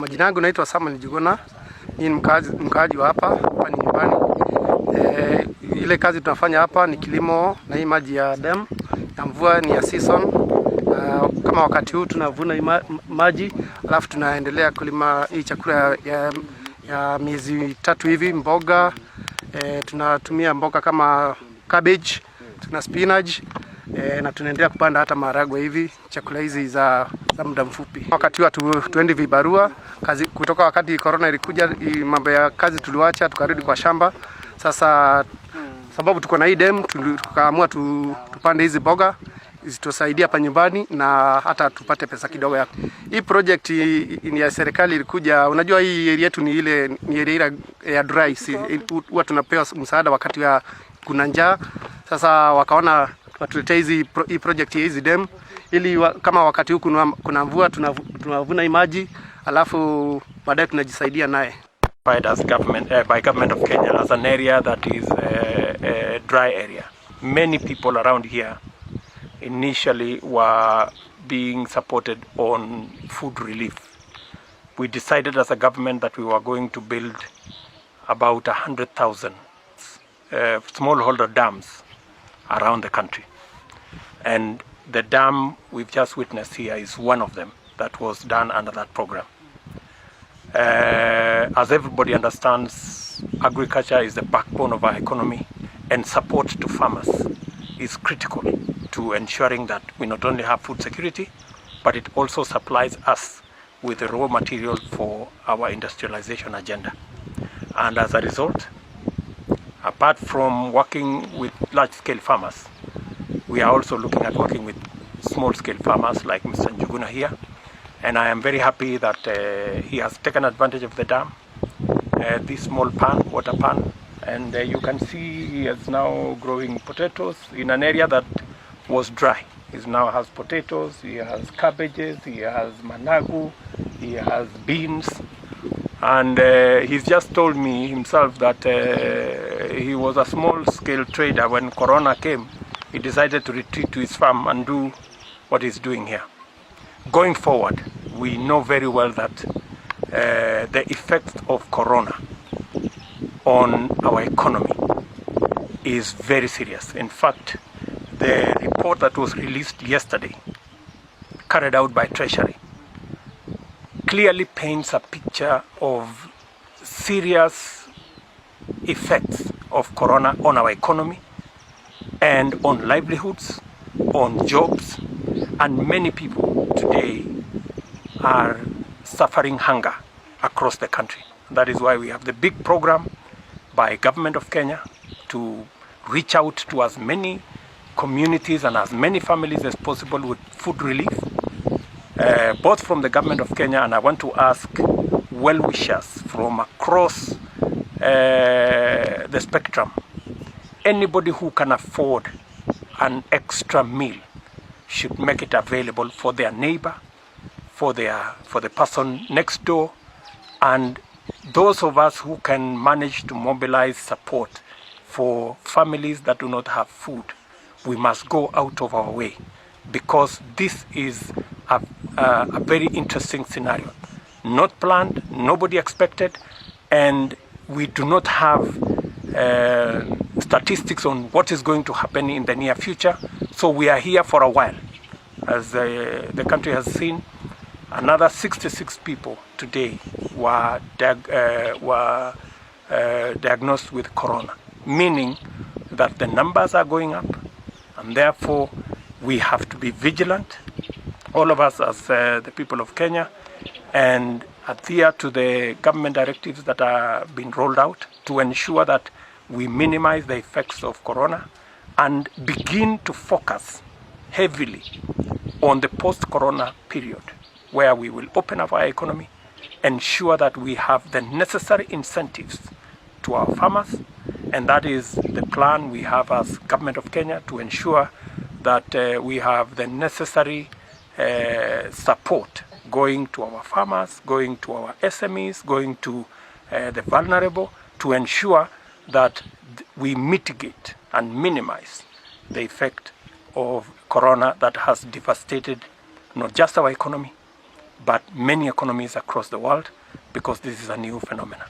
Majina yangu naitwa Samuel Juguna. Ni mkaaji wa hapa ni nyumbani. Ile kazi tunafanya hapa ni kilimo na hii maji ya dam ya mvua ni ya season. Kama wakati huu tunavuna maji, alafu tunaendelea kulima hii chakula ya miezi 3 hivi, mboga. Tunatumia mboga kama cabbage, tuna spinach, na tunaendelea kupanda hata maharagwe hivi, chakula hizi za muda mfupi. Wakati huu tuendi vibarua kazi, kutoka wakati corona ilikuja mambo ya kazi tuliwacha tukarudi kwa shamba. Sasa sababu tuko na hii dam, tukaamua tupande hizi mboga zitusaidia hapa nyumbani na hata tupate pesa kidogo ya. Hii project ni ya serikali ilikuja. Unajua hii area yetu ni area ya dry, huwa tunapewa msaada wakati ya kuna njaa. Sasa wakaona watuletee hii project ya hizi dam ili kama wakati huu kuna mvua tunavuna hii maji, alafu baadaye tunajisaidia naye. As government, by government of Kenya as an area that is a dry area. Many people around here initially were being supported on food relief. We decided as a government that we were going to build about 100,000 smallholder dams around the country. And the dam we've just witnessed here is one of them that was done under that program. As everybody understands, agriculture is the backbone of our economy, and support to farmers is critical to ensuring that we not only have food security, but it also supplies us with the raw material for our industrialization agenda. And as a result, apart from working with large-scale farmers, we are also looking at working with small-scale farmers like Mr. Njuguna here. And I am very happy that he has taken advantage of the dam, this small water pan, and you can see he is now growing potatoes in an area that was dry. He now has potatoes, he has cabbages, he has managu, he has beans, and he's just told me himself that he was a small-scale trader. When Corona came, he decided to retreat to his farm and do what he's doing here. Going forward, we know very well that the effect of Corona on our economy is very serious. In fact, the report that was released yesterday, carried out by Treasury, clearly paints a picture of serious effects of Corona on our economy and on livelihoods, on jobs, and many people today are suffering hunger across the country. That is why we have the big program by Government of Kenya to reach out to as many communities and as many families as possible with food relief, both from the Government of Kenya, and I want to ask well-wishers from across the spectrum. Anybody who can afford an extra meal should make it available for their neighbor, for the person next door, and those of us who can manage to mobilize support for families that do not have food. We must go out of our way, because this is a very interesting scenario. Not planned, nobody expected, and we do not have statistics on what is going to happen in the near future. So we are here for a while. As the country has seen, another 66 people today were diagnosed with corona, meaning that the numbers are going up, and therefore we have to be vigilant, all of us as the people of Kenya, and adhere to the government directives that are being rolled out to ensure that we minimize the effects of corona and begin to focus heavily on the post-corona period, where we will open up our economy, ensure that we have the necessary incentives to our farmers, and that is the plan we have as Government of Kenya, to ensure that we have the necessary support going to our farmers, going to our SMEs, going to the vulnerable, to ensure that we mitigate and minimize the effect of corona that has devastated not just our economy, but many economies across the world, because this is a new phenomenon.